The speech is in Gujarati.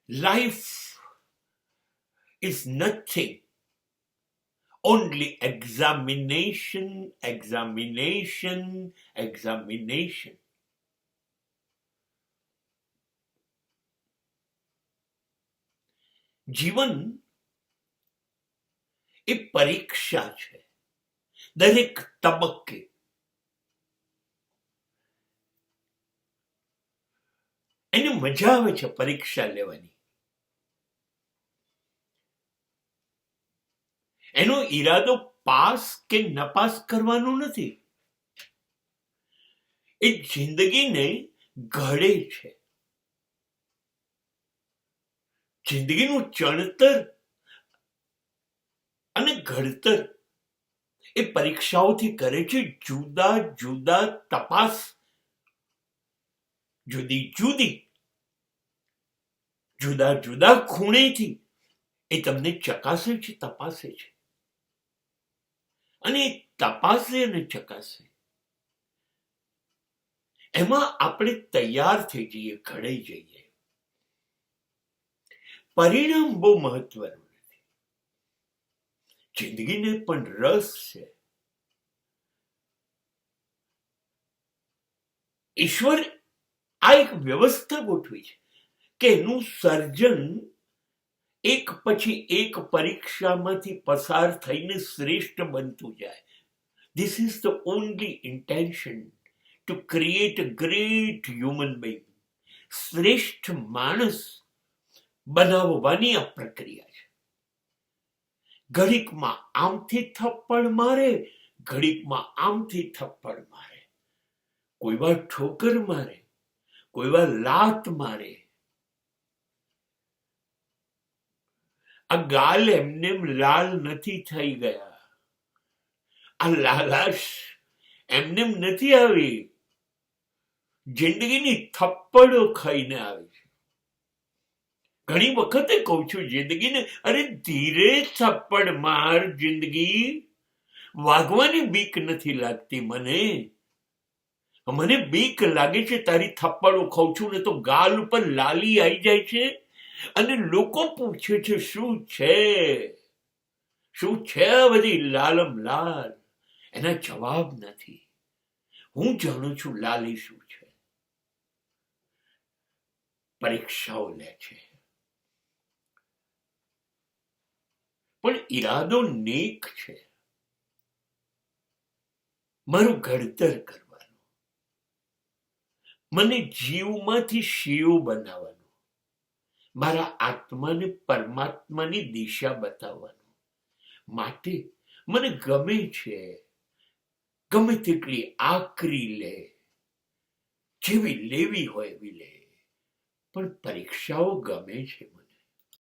Life is nothing, only examination, examination, examination. જીવન એ પરીક્ષા છે, દરેક તબક્કે. એને મજા આવે છે પરીક્ષા લેવાની. એનો ઈરાદો પાસ કે નપાસ કરવાનો નથી. એ જિંદગીને ઘડે છે. જિંદગીનું ચણતર અને ઘડતર એ પરીક્ષાઓથી કરે છે. જુદા જુદા તપાસ, જુદી જુદી જુદા જુદા ખૂણેથી એ તમને ચકાસે છે, તપાસે છે. અને તપાસે અને ચકાસે એમાં આપણે તૈયાર થઈ જઈએ, ઘડાઈ જઈએ. પરિણામ બહુ મહત્વનું નથી. જિંદગીને પણ રસ છે. ઈશ્વર આ એક વ્યવસ્થા ગોઠવી છે કે એનું સર્જન એક પછી એક પરીક્ષામાંથી પસાર થઈને શ્રેષ્ઠ બનતું જાય. This is the only intention, to create a great human being. શ્રેષ્ઠ માણસ બનાવવાની આ પ્રક્રિયા છે. ઘડીકમાં આમથી થપ્પડ મારે, ઘડીકમાં આમથી થપ્પડ મારે, કોઈ વાર ઠોકર મારે, કોઈ વાર લાત મારે. આ ગાલ એમને લાલ નથી થઈ ગયા. આ લાલાશ એમને નથી આવી. જિંદગીની થપ્પડો ખાઈને આવી છે. ઘણી વખતે કહું છું જિંદગીને, અરે ધીરે થપ્પડ માર જિંદગી, વાગવાની બીક નથી લાગતી મને. મને બીક લાગે છે તારી થપ્પડો ખાઉં છું ને તો ગાલ ઉપર લાલી આવી જાય છે અને લોકો પૂછે છે શું છે, શું છે બધી લાલમ લાલ. એના જવાબ નથી. હું જાણું છું લાલી શું છે. પરીક્ષાઓ લે છે, પણ ઈરાદો નેક છે. મારું ઘડતર કરવાનું, મને જીવમાંથી શિવ બનાવવાનું, મારા આત્માને પરમાત્માની દિશા બતાવવાનું માટે મને ગમે છે. ગમે તેટલી આકરી લે, જેવી લેવી હોય એવી લે, પણ પરીક્ષાઓ ગમે છે મને.